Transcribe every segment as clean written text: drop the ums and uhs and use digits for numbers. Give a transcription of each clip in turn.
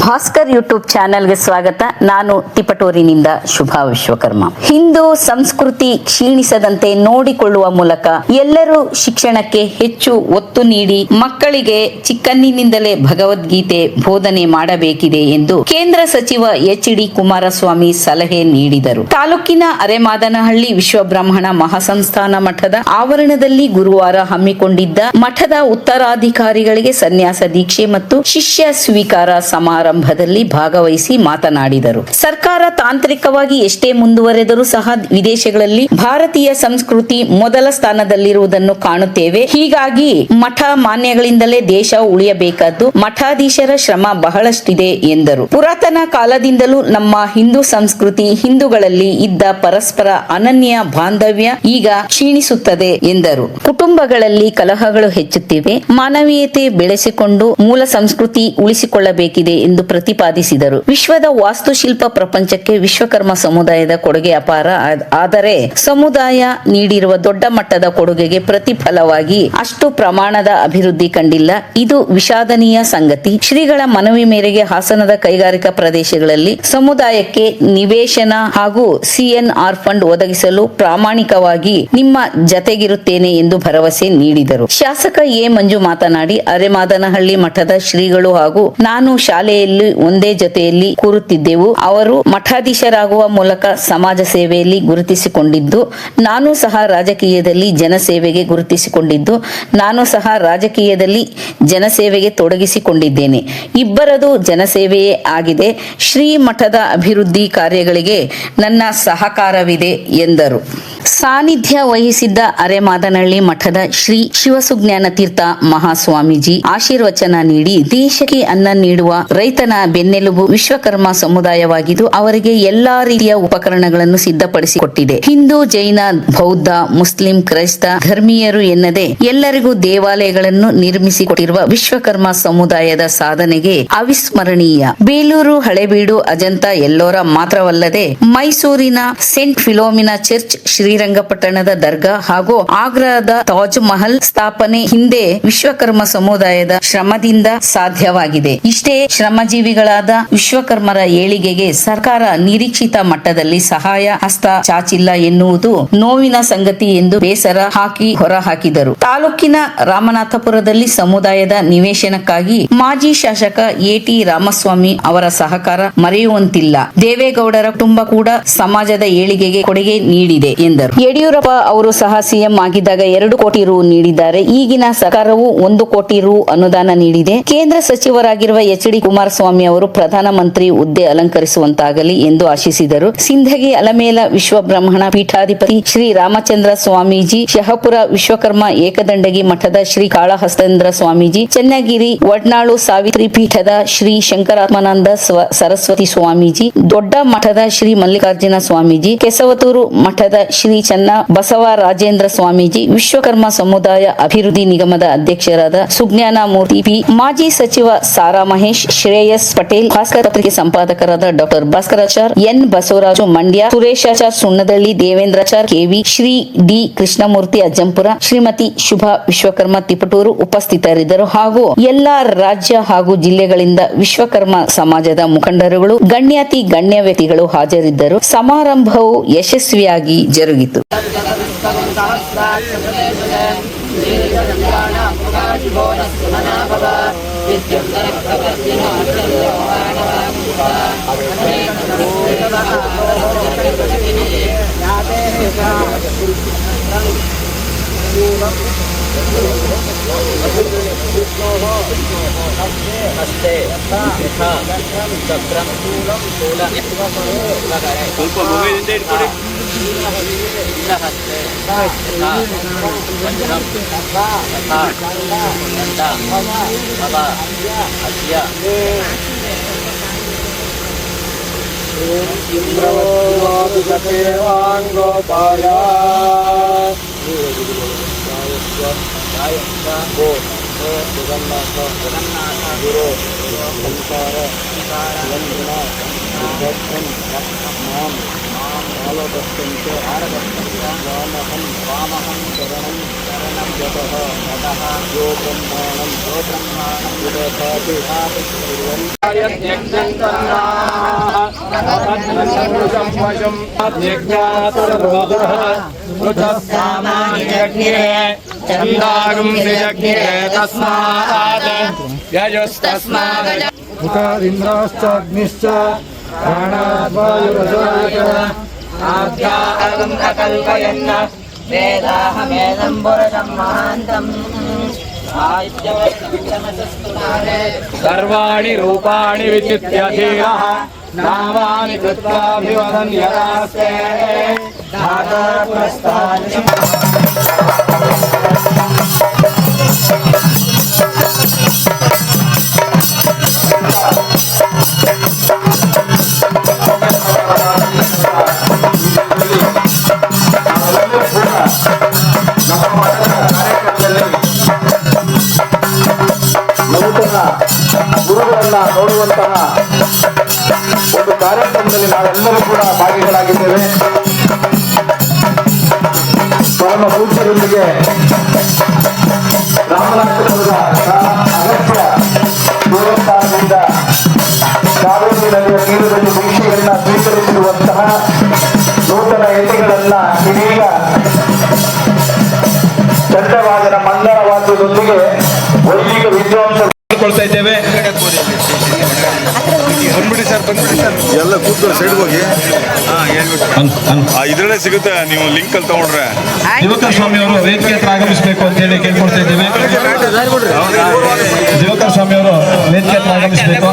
Bhaskar YouTube ಚಾನೆಲ್ಗೆ ಸ್ವಾಗತ. ನಾನು ತಿಪಟೂರಿನಿಂದ ಶುಭಾ ವಿಶ್ವಕರ್ಮ. ಹಿಂದೂ ಸಂಸ್ಕೃತಿ ಕ್ಷೀಣಿಸದಂತೆ ನೋಡಿಕೊಳ್ಳುವ ಮೂಲಕ ಎಲ್ಲರೂ ಶಿಕ್ಷಣಕ್ಕೆ ಹೆಚ್ಚು ಒತ್ತು ನೀಡಿ ಮಕ್ಕಳಿಗೆ ಚಿಕ್ಕಂದಿನಿಂದಲೇ ಭಗವದ್ಗೀತೆ ಬೋಧನೆ ಮಾಡಬೇಕಿದೆ ಎಂದು ಕೇಂದ್ರ ಸಚಿವ ಎಚ್.ಡಿ. ಕುಮಾರಸ್ವಾಮಿ ಸಲಹೆ ನೀಡಿದರು. ತಾಲೂಕಿನ ಅರೆಮಾದನಹಳ್ಳಿ ವಿಶ್ವಬ್ರಾಹ್ಮಣ ಮಹಾಸಂಸ್ಥಾನ ಮಠದ ಆವರಣದಲ್ಲಿ ಗುರುವಾರ ಹಮ್ಮಿಕೊಂಡಿದ್ದ ಮಠದ ಉತ್ತರಾಧಿಕಾರಿಗಳಿಗೆ ಸನ್ಯಾಸ ದೀಕ್ಷೆ ಮತ್ತು ಶಿಷ್ಯ ಸ್ವೀಕಾರ ಸಮಾರಂಭದಲ್ಲಿ ಭಾಗವಹಿಸಿ ಮಾತನಾಡಿದರು. ಸರ್ಕಾರ ತಾಂತ್ರಿಕವಾಗಿ ಎಷ್ಟೇ ಮುಂದುವರೆದರೂ ಸಹ ವಿದೇಶಗಳಲ್ಲಿ ಭಾರತೀಯ ಸಂಸ್ಕೃತಿ ಮೊದಲ ಸ್ಥಾನದಲ್ಲಿರುವುದನ್ನು ಕಾಣುತ್ತೇವೆ. ಹೀಗಾಗಿ ಮಠ ಮಾನ್ಯಗಳಿಂದಲೇ ದೇಶ ಉಳಿಯಬೇಕಾದ್ದು ಮಠಾಧೀಶರ ಶ್ರಮ ಬಹಳಷ್ಟಿದೆ ಎಂದರು. ಪುರಾತನ ಕಾಲದಿಂದಲೂ ನಮ್ಮ ಹಿಂದೂ ಸಂಸ್ಕೃತಿ, ಹಿಂದೂಗಳಲ್ಲಿ ಇದ್ದ ಪರಸ್ಪರ ಅನನ್ಯ ಬಾಂಧವ್ಯ ಈಗ ಕ್ಷೀಣಿಸುತ್ತದೆ ಎಂದರು. ಕುಟುಂಬಗಳಲ್ಲಿ ಕಲಹಗಳು ಹೆಚ್ಚುತ್ತಿವೆ. ಮಾನವೀಯತೆ ಬೆಳೆಸಿಕೊಂಡು ಮೂಲ ಸಂಸ್ಕೃತಿ ಉಳಿಸಿಕೊಳ್ಳಬೇಕಿದೆ ಎಂದು ಪ್ರತಿಪಾದಿಸಿದರು. ವಿಶ್ವದ ವಾಸ್ತುಶಿಲ್ಪ ಪ್ರಪಂಚಕ್ಕೆ ವಿಶ್ವಕರ್ಮ ಸಮುದಾಯದ ಕೊಡುಗೆ ಅಪಾರ. ಆದರೆ ಸಮುದಾಯ ನೀಡಿರುವ ದೊಡ್ಡ ಮಟ್ಟದ ಕೊಡುಗೆಗೆ ಪ್ರತಿಫಲವಾಗಿ ಅಷ್ಟು ಪ್ರಮಾಣದ ಅಭಿವೃದ್ಧಿ ಕಂಡಿಲ್ಲ. ಇದು ವಿಷಾದನೀಯ ಸಂಗತಿ. ಶ್ರೀಗಳ ಮನವಿ ಮೇರೆಗೆ ಹಾಸನದ ಕೈಗಾರಿಕಾ ಪ್ರದೇಶಗಳಲ್ಲಿ ಸಮುದಾಯಕ್ಕೆ ನಿವೇಶನ ಹಾಗೂ ಸಿಎನ್ಆರ್ ಫಂಡ್ ಒದಗಿಸಲು ಪ್ರಾಮಾಣಿಕವಾಗಿ ನಿಮ್ಮ ಜತೆಗಿರುತ್ತೇನೆ ಎಂದು ಭರವಸೆ ನೀಡಿದರು. ಶಾಸಕ ಎ. ಮಂಜು ಮಾತನಾಡಿ, ಅರೆಮಾದನಹಳ್ಳಿ ಮಠದ ಶ್ರೀಗಳು ಹಾಗೂ ನಾನು ಶಾಲೆಯಲ್ಲಿ ಒಂದೇ ಜೊತೆಯಲ್ಲಿ ಕೂರುತ್ತಿದ್ದೆವು. ಅವರು ಮಠಾಧೀಶರಾಗುವ ಮೂಲಕ ಸಮಾಜ ಸೇವೆಯಲ್ಲಿ ಗುರುತಿಸಿಕೊಂಡಿದ್ದು, ನಾನು ಸಹ ರಾಜಕೀಯದಲ್ಲಿ ಜನಸೇವೆಗೆ ತೊಡಗಿಸಿಕೊಂಡಿದ್ದೇನೆ. ಇಬ್ಬರದು ಜನಸೇವೆಯೇ ಆಗಿದೆ. ಶ್ರೀ ಮಠದ ಅಭಿವೃದ್ಧಿ ಕಾರ್ಯಗಳಿಗೆ ನನ್ನ ಸಹಕಾರವಿದೆ ಎಂದರು. ಸಾನ್ನಿಧ್ಯ ವಹಿಸಿದ್ದ ಅರೆಮಾದನಹಳ್ಳಿ ಮಠದ ಶ್ರೀ ಶಿವಸುಜ್ಞಾನ ತೀರ್ಥ ಮಹಾಸ್ವಾಮೀಜಿ ಆಶೀರ್ವಚನ ನೀಡಿ, ದೇಶಕ್ಕೆ ಅನ್ನ ನೀಡುವ ರೈತನ ಬೆನ್ನೆಲುಬು ವಿಶ್ವಕರ್ಮ ಸಮುದಾಯವಾಗಿದ್ದು ಅವರಿಗೆ ಎಲ್ಲಾ ರೀತಿಯ ಉಪಕರಣಗಳನ್ನು ಸಿದ್ಧಪಡಿಸಿಕೊಟ್ಟಿದೆ. ಹಿಂದೂ, ಜೈನ, ಬೌದ್ಧ, ಮುಸ್ಲಿಂ, ಕ್ರೈಸ್ತ ಧರ್ಮೀಯರು ಎನ್ನದೆ ಎಲ್ಲರಿಗೂ ದೇವಾಲಯಗಳನ್ನು ನಿರ್ಮಿಸಿಕೊಟ್ಟಿರುವ ವಿಶ್ವಕರ್ಮ ಸಮುದಾಯದ ಸಾಧನೆಗೆ ಅವಿಸ್ಮರಣೀಯ. ಬೇಲೂರು ಹಳೇಬೀಡು, ಅಜಂತ, ಎಲ್ಲೋರ ಮಾತ್ರವಲ್ಲದೆ ಮೈಸೂರಿನ ಸೆಂಟ್ ಫಿಲೋಮಿನಾ ಚರ್ಚ್, ಶ್ರೀರಂಗಪಟ್ಟಣದ ದರ್ಗಾ ಹಾಗೂ ಆಗ್ರಾದ ತಾಜ್ ಮಹಲ್ ಸ್ಥಾಪನೆ ಹಿಂದೆ ವಿಶ್ವಕರ್ಮ ಸಮುದಾಯದ ಶ್ರಮದಿಂದ ಸಾಧ್ಯವಾಗಿದೆ. ಇಷ್ಟೇ ಶ್ರಮಜೀವಿಗಳಾದ ವಿಶ್ವಕರ್ಮರ ಏಳಿಗೆಗೆ ಸರ್ಕಾರ ನಿರೀಕ್ಷಿತ ಮಟ್ಟದಲ್ಲಿ ಸಹಾಯ ಹಸ್ತ ಚಾಚಿಲ್ಲ ಎನ್ನುವುದು ನೋವಿನ ಸಂಗತಿ ಎಂದು ಬೇಸರ ಹೊರಹಾಕಿದರು. ತಾಲೂಕಿನ ರಾಮನಾಥಪುರದಲ್ಲಿ ಸಮುದಾಯದ ನಿವೇಶನಕ್ಕಾಗಿ ಮಾಜಿ ಶಾಸಕ ಎ.ಟಿ. ರಾಮಸ್ವಾಮಿ ಅವರ ಸಹಕಾರ ಮರೆಯುವಂತಿಲ್ಲ. ದೇವೇಗೌಡರ ಕುಟುಂಬ ಕೂಡ ಸಮಾಜದ ಏಳಿಗೆಗೆ ಕೊಡುಗೆ ನೀಡಿದೆ ಎಂದರು. ಯಡಿಯೂರಪ್ಪ ಅವರು ಸಹ ಸಿಎಂ ಆಗಿದ್ದಾಗ 2 ಕೋಟಿ ರು ನೀಡಿದ್ದಾರೆ. ಈಗಿನ ಸರ್ಕಾರವು 1 ಕೋಟಿ ರು ಅನುದಾನ ನೀಡಿದೆ. ಕೇಂದ್ರ ಸಚಿವರಾಗಿರುವ ಎಚ್.ಡಿ. ಕುಮಾರಸ್ವಾಮಿ ಅವರು ಪ್ರಧಾನಮಂತ್ರಿ ಹುದ್ದೆ ಅಲಂಕರಿಸುವಂತಾಗಲಿ ಎಂದು ಆಶಿಸಿದರು. ಸಿಂಧಗಿ ಅಲಮೇಲ ವಿಶ್ವಬ್ರಹ್ಮಣ ಪೀಠಾಧಿಪತಿ ಶ್ರೀ ರಾಮಚಂದ್ರ ಸ್ವಾಮೀಜಿ, ಶಹಪುರ ವಿಶ್ವಕರ್ಮ ಏಕದಂಡಗಿ ಮಠದ ಶ್ರೀ ಕಾಳಹಸ್ತೇಂದ್ರ ಸ್ವಾಮೀಜಿ, ಚನ್ನಗಿರಿ ವಡ್ನಾಳು ಸಾವಿತ್ರಿ ಪೀಠದ ಶ್ರೀ ಶಂಕರಾತ್ಮಾನಂದ ಸರಸ್ವತಿ ಸ್ವಾಮೀಜಿ, ದೊಡ್ಡ ಮಠದ ಶ್ರೀ ಮಲ್ಲಿಕಾರ್ಜುನ ಸ್ವಾಮೀಜಿ, ಕೆಸವತೂರು ಮಠದ ಶ್ರೀ ಚನ್ನ ಬಸವ ರಾಜೇಂದ್ರ ಸ್ವಾಮೀಜಿ, ವಿಶ್ವಕರ್ಮ ಸಮುದಾಯ ಅಭಿವೃದ್ಧಿ ನಿಗಮದ ಅಧ್ಯಕ್ಷರಾದ ಸುಜ್ಞಾನ ಮೂರ್ತಿ ಪಿ, ಮಾಜಿ ಸಚಿವ ಸಾರಾ ಮಹೇಶ್, ಶ್ರೇಯಸ್ ಪಟೇಲ್, ಭಾಸ್ಕರ್ ಪತ್ರಿಕೆ ಸಂಪಾದಕರಾದ ಡಾ Bhaskarachar, N Basavaraju Mandya, Sureshachar Sunnadalli, Devendrachar KV, Shri D Krishnamurthy Ajjampura, Shrimati Shubha Vishwakarma Tiptur ಉಪಸ್ಥಿತರಿದ್ದರು. ಹಾಗೂ ಎಲ್ಲಾ ರಾಜ್ಯ ಹಾಗೂ ಜಿಲ್ಲೆಗಳಿಂದ ವಿಶ್ವಕರ್ಮ ಸಮಾಜದ ಮುಖಂಡರುಗಳು, ಗಣ್ಯಾತಿ ಗಣ್ಯ ವ್ಯಕ್ತಿಗಳು ಹಾಜರಿದ್ದರು. ಸಮಾರಂಭವು ಯಶಸ್ವಿಯಾಗಿ ಜರುಗಿತು. मुखादिन्द्राश्चाग्निश्च प्राणाद्वायुरजायत कल्पयन्न वेदाहमेदं पुरुषं महान्तम् सर्वाणि रूपाणि विचित्य धीरः नामानि कृत्वाभिवदन्यदास्ते धातुप्रस्थानि ಗುರುಗಳನ್ನ ನೋಡುವಂತಹ ಒಂದು ಕಾರ್ಯಕ್ರಮದಲ್ಲಿ ನಾವೆಲ್ಲರೂ ಕೂಡ ಭಾಗಿಗಳಾಗಿದ್ದೇವೆ. ಪರಮ ಪೂಜ್ಯರೊಂದಿಗೆ ರಾಮನಾಥಪುರದ ಅಗತ್ಯ ದೇವಸ್ಥಾನದಿಂದ ಕಾವೇರಿ ನದಿಯ ತೀರದಲ್ಲಿ ಭಿಕ್ಷೆಗಳನ್ನ ಸ್ವೀಕರಿಸಿರುವಂತಹ ನೂತನ ಎಣ್ಣೆಗಳನ್ನ ಇದೀಗ ಚಂಡವಾದನ ಮಂಗಳ ವಾದ್ಯದೊಂದಿಗೆ ವೈದಿಕ ವಿದ್ವಾಂಸ ಕೊಳ್ತಾ ಇದ್ದೇವೆ. ಬಂದ್ಬಿಡಿ ಸರ್ ಎಲ್ಲ ಕೂತ್ಕೊಂಡು ಸೈಡ್ ಹೋಗಿ ಇದರಲ್ಲೇ ಸಿಗುತ್ತೆ. ನೀವು ಲಿಂಕ್ ಅಲ್ಲಿ ತಗೊಂಡ್ರೆ ದಿವಾಕರ್ ಸ್ವಾಮಿ ಅವರು ವೇದಿಕೆ ಹತ್ರ ಆಗಮಿಸಬೇಕು ಅಂತ ಹೇಳಿ ಕೇಳ್ಕೊಳ್ತಾ ಇದ್ದೇವೆ. ದಿವಾಕರ್ ಸ್ವಾಮಿ ಅವರು ವೇದಿಕೆ ಹತ್ರ ಆಗಮಿಸಬೇಕು.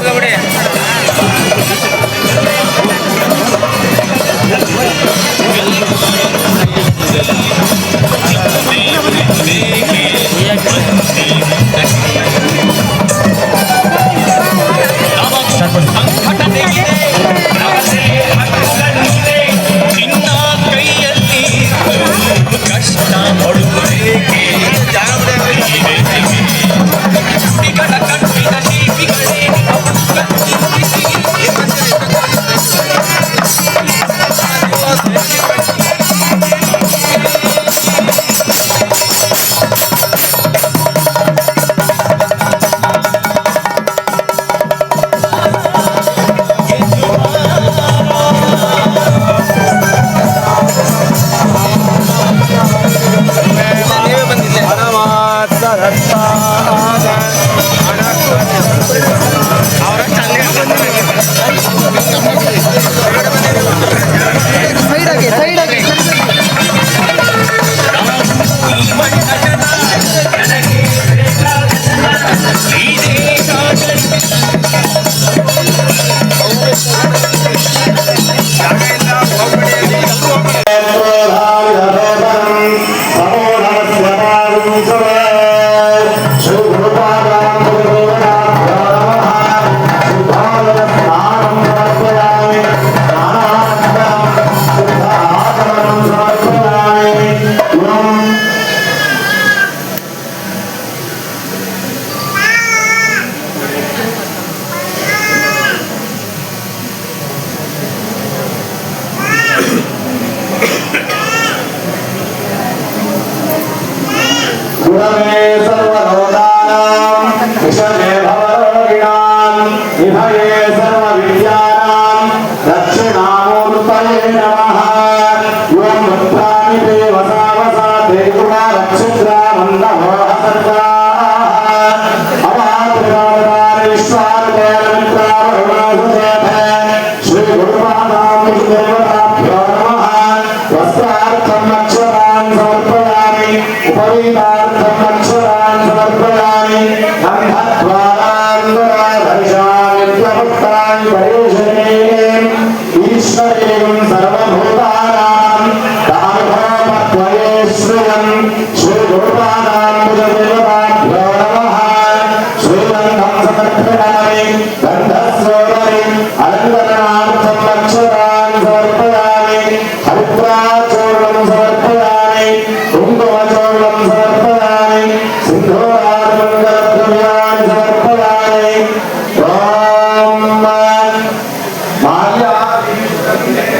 गुणमे सर्वलोकानां विषमे भवरोगिणां निभये सर्वविद्यानां दक्षिणामूर्तये नमः। ॐ रुद्राणि देवसावसा देवुना रक्षिद्रामन्दभो हसर्गाः अवाप्रियावतारेश्वारुदेवमित्रावरुणासुचेते श्रीगुरुपादाभ्यो नमः। वस्त्रार्थं अक्षरान् समर्पयामि उपवीतार्थं अक्षरान् समर्पयामि। अन्धद्वारान्धराधर्षामित्यमुक्तानि परेशने ईश्वरेयं सर्वभूतानां तामभवत्वये श्रियं श्रीगुरुपादाम्बुजदेवताभ्यो नमः। श्रीगन्धं समर्पयामि गन्धस्वरि अलङ्करणार्थं अक्षरान् समर्पयामि। हरिद्राचूर्णं समर्पयामि कुङ्कुमचूर्णं समर्पयामि। सिन्धूरादिमङ्गलद्रव्याणि समर्पयामि। ॐ माल्यादिगन्धे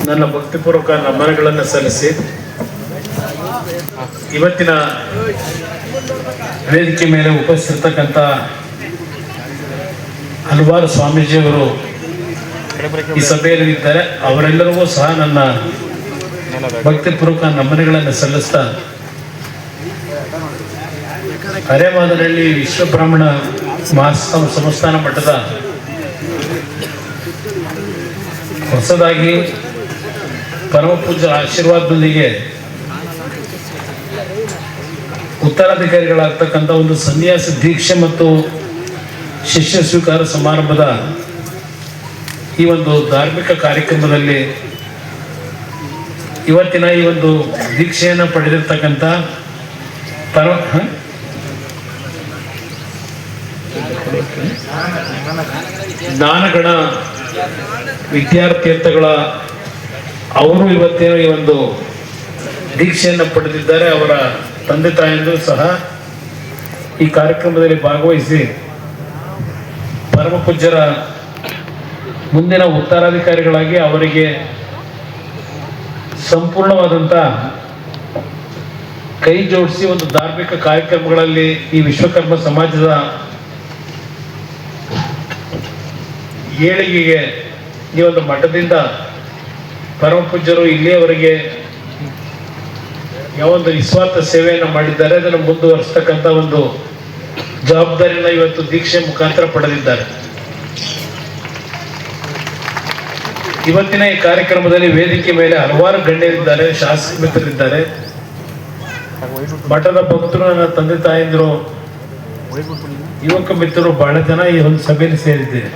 ನನ್ನ ಭಕ್ತಿಪೂರ್ವಕ ನಮನಗಳನ್ನು ಸಲ್ಲಿಸಿ ಇವತ್ತಿನ ವೇದಿಕೆ ಮೇಲೆ ಉಪಸ್ಥಿತಕ್ಕಂಥ ಹಲವಾರು ಸ್ವಾಮೀಜಿಯವರು ಈ ಸಭೆಯಲ್ಲಿ ಇದ್ದಾರೆ. ಅವರೆಲ್ಲರಿಗೂ ಸಹ ನನ್ನ ಭಕ್ತಿಪೂರ್ವಕ ನಮನಗಳನ್ನು ಸಲ್ಲಿಸ್ತಾ ಹರೇಮಾದನಹಳ್ಳಿ ವಿಶ್ವ ಬ್ರಾಹ್ಮಣ ಸಂಸ್ಥಾನ ಮಟ್ಟದ ಹೊಸದಾಗಿ ಪರಮ ಪೂಜ್ಯರ ಆಶೀರ್ವಾದದೊಂದಿಗೆ ಉತ್ತರಾಧಿಕಾರಿಗಳಾಗ್ತಕ್ಕಂಥ ಒಂದು ಸನ್ಯಾಸ ದೀಕ್ಷೆ ಮತ್ತು ಶಿಷ್ಯ ಸ್ವೀಕಾರ ಸಮಾರಂಭದ ಈ ಒಂದು ಧಾರ್ಮಿಕ ಕಾರ್ಯಕ್ರಮದಲ್ಲಿ ಇವತ್ತಿನ ಈ ಒಂದು ದೀಕ್ಷೆಯನ್ನು ಪಡೆದಿರ್ತಕ್ಕಂಥ ಜ್ಞಾನಗಣ ವಿದ್ಯಾರ್ಥಿಗಳ ಅವರು ಇವತ್ತೇನು ಈ ಒಂದು ದೀಕ್ಷೆಯನ್ನು ಪಡೆದಿದ್ದಾರೆ. ಅವರ ತಂದೆ ತಾಯಿಯಂದು ಸಹ ಈ ಕಾರ್ಯಕ್ರಮದಲ್ಲಿ ಭಾಗವಹಿಸಿ ಪರಮ ಪೂಜ್ಯರ ಮುಂದಿನ ಉತ್ತರಾಧಿಕಾರಿಗಳಾಗಿ ಅವರಿಗೆ ಸಂಪೂರ್ಣವಾದಂಥ ಕೈ ಜೋಡಿಸಿ ಒಂದು ಧಾರ್ಮಿಕ ಕಾರ್ಯಕ್ರಮಗಳಲ್ಲಿ ಈ ವಿಶ್ವಕರ್ಮ ಸಮಾಜದ ಏಳಿಗೆಗೆ ಈ ಒಂದು ಮಠದಿಂದ ಪರಮ ಪೂಜ್ಯರು ಇಲ್ಲಿಯವರೆಗೆ ಯಾವೊಂದು ನಿಸ್ವಾರ್ಥ ಸೇವೆಯನ್ನು ಮಾಡಿದ್ದಾರೆ ಅದನ್ನು ಮುಂದುವರಿಸ್ತಕ್ಕಂಥ ಒಂದು ಜವಾಬ್ದಾರಿನ ಇವತ್ತು ದೀಕ್ಷೆ ಮುಖಾಂತರ ಪಡೆದಿದ್ದಾರೆ. ಇವತ್ತಿನ ಈ ಕಾರ್ಯಕ್ರಮದಲ್ಲಿ ವೇದಿಕೆ ಮೇಲೆ ಹಲವಾರು ಗಣ್ಯರಿದ್ದಾರೆ, ಶಾಸಕ ಮಿತ್ರರಿದ್ದಾರೆ, ಮಠದ ಭಕ್ತರು, ನನ್ನ ತಂದೆ ತಾಯಂದಿರು, ಯುವಕ ಮಿತ್ರರು ಬಹಳ ಜನ ಈ ಒಂದು ಸಭೆಯಲ್ಲಿ ಸೇರಿದ್ದೇನೆ.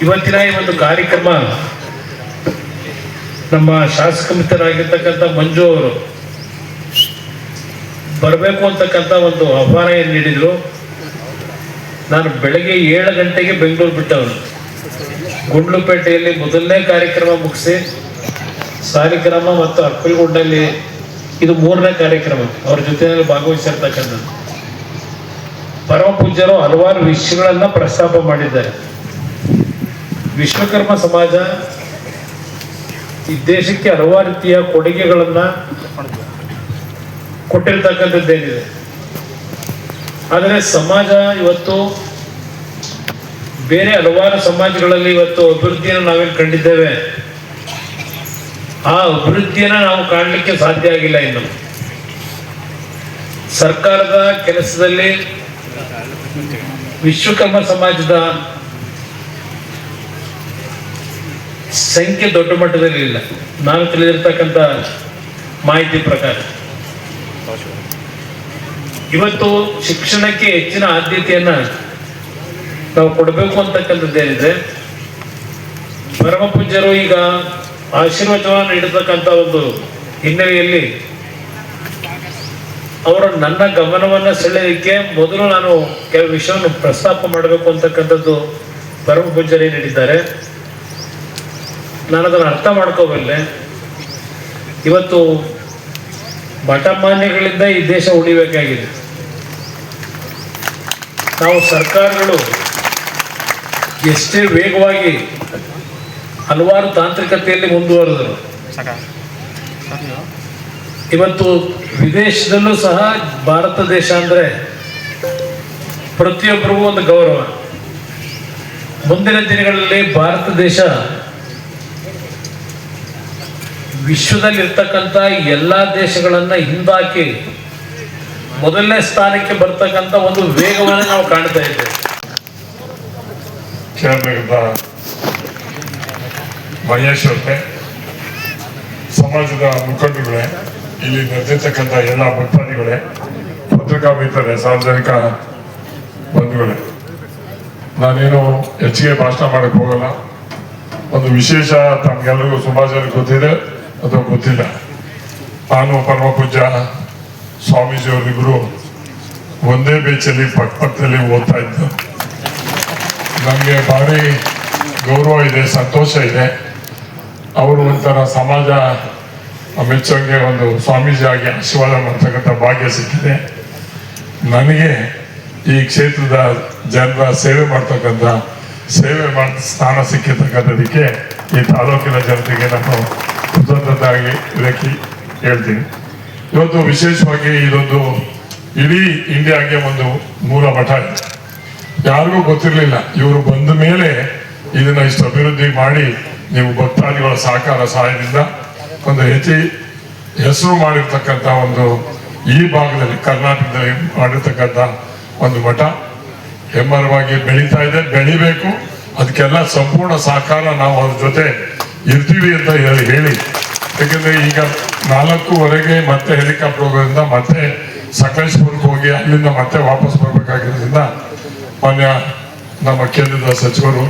ಇವತ್ತಿನ ಈ ಒಂದು ಕಾರ್ಯಕ್ರಮ ನಮ್ಮ ಶಾಸಕ ಮಿತ್ರರಾಗಿರ್ತಕ್ಕಂಥ ಮಂಜು ಅವರು ಬರಬೇಕು ಅಂತಕ್ಕಂಥ ಒಂದು ಆಹ್ವಾನ ಏನು ನೀಡಿದ್ರು. ನಾನು ಬೆಳಗ್ಗೆ 7 ಗಂಟೆಗೆ ಬೆಂಗಳೂರು ಬಿಟ್ಟವನು. ಗುಂಡ್ಲುಪೇಟೆಯಲ್ಲಿ ಮೊದಲನೇ ಕಾರ್ಯಕ್ರಮ ಮುಗಿಸಿ ಸಾಲಿಗ್ರಾಮ ಮತ್ತು ಅಕ್ಕಲ್ಗುಂಡಲ್ಲಿ ಇದು 3ನೇ ಕಾರ್ಯಕ್ರಮ ಅವ್ರ ಜೊತೆಯಲ್ಲಿ ಭಾಗವಹಿಸಿರ್ತಕ್ಕಂಥದ್ದು. ಪರಮ ಪೂಜ್ಯರು ಹಲವಾರು ವಿಷಯಗಳನ್ನ ಪ್ರಸ್ತಾಪ ಮಾಡಿದ್ದಾರೆ. ವಿಶ್ವಕರ್ಮ ಸಮಾಜ ಈ ದೇಶಕ್ಕೆ ಹಲವಾರು ರೀತಿಯ ಕೊಡುಗೆಗಳನ್ನ ಕೊಟ್ಟಿರ್ತಕ್ಕಂಥದ್ದೇನಿದೆ. ಆದರೆ ಸಮಾಜ ಇವತ್ತು ಬೇರೆ ಹಲವಾರು ಸಮಾಜಗಳಲ್ಲಿ ಇವತ್ತು ಅಭಿವೃದ್ಧಿಯನ್ನು ನಾವೇನು ಕಂಡಿದ್ದೇವೆ, ಆ ಅಭಿವೃದ್ಧಿಯನ್ನು ನಾವು ಕಾಣಲಿಕ್ಕೆ ಸಾಧ್ಯ ಆಗಿಲ್ಲ. ಇನ್ನು ಸರ್ಕಾರದ ಕೆಲಸದಲ್ಲಿ ವಿಶ್ವಕರ್ಮ ಸಮಾಜದ ಸಂಖ್ಯೆ ದೊಡ್ಡ ಮಟ್ಟದಲ್ಲಿ ಇಲ್ಲ. ನಾನು ತಿಳಿದಿರ್ತಕ್ಕಂಥ ಮಾಹಿತಿ ಪ್ರಕಾರ ಇವತ್ತು ಶಿಕ್ಷಣಕ್ಕೆ ಹೆಚ್ಚಿನ ಆದ್ಯತೆಯನ್ನ ನಾವು ಕೊಡಬೇಕು ಅಂತಕ್ಕಂಥದ್ದೇನಿದೆ. ಪರಮ ಪೂಜ್ಯರು ಈಗ ಆಶೀರ್ವಚನ ನೀಡತಕ್ಕಂಥ ಒಂದು ಹಿನ್ನೆಲೆಯಲ್ಲಿ ಅವರು ನನ್ನ ಗಮನವನ್ನು ಸೆಳೆಯಲಿಕ್ಕೆ ಮೊದಲು ನಾನು ಕೆಲವು ವಿಷಯವನ್ನು ಪ್ರಸ್ತಾಪ ಮಾಡಬೇಕು ಅಂತಕ್ಕಂಥದ್ದು ಪರಮ ಪೂಜ್ಯರೇ ನೀಡಿದ್ದಾರೆ. ನಾನು ಅದನ್ನು ಅರ್ಥ ಮಾಡ್ಕೋಬಲ್ಲೆ. ಇವತ್ತು ಮಠಮಾನ್ಯಗಳಿಂದ ಈ ದೇಶ ಉಳಿಬೇಕಾಗಿದೆ. ನಾವು ಸರ್ಕಾರಗಳು ಎಷ್ಟೇ ವೇಗವಾಗಿ ಹಲವಾರು ತಾಂತ್ರಿಕತೆಯಲ್ಲಿ ಮುಂದುವರೆದರು, ಇವತ್ತು ವಿದೇಶದಲ್ಲೂ ಸಹ ಭಾರತ ದೇಶ ಅಂದರೆ ಪ್ರತಿಯೊಬ್ಬರಿಗೂ ಒಂದು ಗೌರವ. ಮುಂದಿನ ದಿನಗಳಲ್ಲಿ ಭಾರತ ದೇಶ ವಿಶ್ವದಲ್ಲಿರ್ತಕ್ಕಂಥ ಎಲ್ಲ ದೇಶಗಳನ್ನ ಹಿಂದಾಕಿ ಮೊದಲನೇ ಸ್ಥಾನಕ್ಕೆ ಬರ್ತಕ್ಕಂಥ ಒಂದು ವೇಗವನ್ನು ನಾವು ಕಾಣ್ತಾ ಇದ್ದೇವೆ. ಮಹೇಶ್ವರತೆ, ಸಮಾಜದ ಮುಖಂಡರುಗಳೇ, ಇಲ್ಲಿ ನಡೆದಿರ್ತಕ್ಕಂಥ ಎಲ್ಲ ಭಕ್ತಾದಿಗಳೇ, ಪತ್ರಿಕಾ ಮಿತ್ರರೇ, ಸಾರ್ವಜನಿಕ ಬಂಧುಗಳೇ, ನಾನೇನು ಹೆಚ್ಚಿಗೆ ಭಾಷಣ ಮಾಡಕ್ಕೆ ಹೋಗಲ್ಲ. ಒಂದು ವಿಶೇಷ ತಮ್ಗೆಲ್ಲರಿಗೂ ಸುಮಾರು ಜನ ಗೊತ್ತಿದೆ ಅಥವಾ ಗೊತ್ತಿಲ್ಲ. ನಾನು ಪರಮ ಪೂಜ್ಯ ಸ್ವಾಮೀಜಿಯವರಿಬ್ಬರು ಒಂದೇ ಬೇಚಲ್ಲಿ ಪಕ್ಕದಲ್ಲಿ ಓದ್ತಾ ಇದ್ದು ನನಗೆ ಭಾರಿ ಗೌರವ ಇದೆ, ಸಂತೋಷ ಇದೆ. ಅವರು ಒಂಥರ ಸಮಾಜ ಮೆಚ್ಚೋಂಗೆ ಒಂದು ಸ್ವಾಮೀಜಿಯಾಗಿ ಆಶೀರ್ವಾದ ಮಾಡ್ತಕ್ಕಂಥ ಭಾಗ್ಯ ಸಿಕ್ಕಿದೆ. ನನಗೆ ಈ ಕ್ಷೇತ್ರದ ಜನರ ಸೇವೆ ಮಾಡ್ತಕ್ಕಂಥ ಸೇವೆ ಮಾಡಿ ಸ್ಥಾನ ಸಿಕ್ಕಿರ್ತಕ್ಕಂಥದಕ್ಕೆ ಈ ತಾಲೂಕಿನ ಜನತೆಗೆ ನಾನು ಕೃತಜ್ಞತೆಯಾಗಿ ಇದಕ್ಕೆ ಹೇಳ್ತೀನಿ. ಇವತ್ತು ವಿಶೇಷವಾಗಿ ಇದೊಂದು ಇಡೀ ಇಂಡಿಯಾಗೆ ಒಂದು ಮೂಲ ಮಠ ಇದೆ. ಯಾರಿಗೂ ಗೊತ್ತಿರಲಿಲ್ಲ. ಇವರು ಬಂದ ಮೇಲೆ ಇದನ್ನ ಇಷ್ಟು ಅಭಿವೃದ್ಧಿ ಮಾಡಿ ನೀವು ಭಕ್ತಾದಿಗಳ ಸಹಕಾರ ಸಹಾಯದಿಂದ ಒಂದು ಹೆಸರು ಮಾಡಿರ್ತಕ್ಕಂಥ ಒಂದು ಈ ಭಾಗದಲ್ಲಿ ಕರ್ನಾಟಕದಲ್ಲಿ ಮಾಡಿರ್ತಕ್ಕಂಥ ಒಂದು ಮಠ ಹೆಮ್ಮರವಾಗಿ ಬೆಳೀತಾ ಇದೆ. ಬೆಳಿಬೇಕು, ಅದಕ್ಕೆಲ್ಲ ಸಂಪೂರ್ಣ ಸಹಕಾರ ನಾವು ಅದ್ರ ಜೊತೆ ಇರ್ತೀವಿ ಅಂತ ಹೇಳಿ. ಯಾಕಂದ್ರೆ ಈಗ 4:15 ಮತ್ತೆ ಹೆಲಿಕಾಪ್ಟರ್ ಹೋಗೋದ್ರಿಂದ ಮತ್ತೆ ಸಕಲೇಶ್ಪುರಕ್ಕೆ ಹೋಗಿ ಅಲ್ಲಿಂದ ಮತ್ತೆ ವಾಪಸ್ ಬರ್ಬೇಕಾಗಿರೋದ್ರಿಂದ ಮಾನ್ಯ ನಮ್ಮ ಕೇಂದ್ರದ ಸಚಿವರು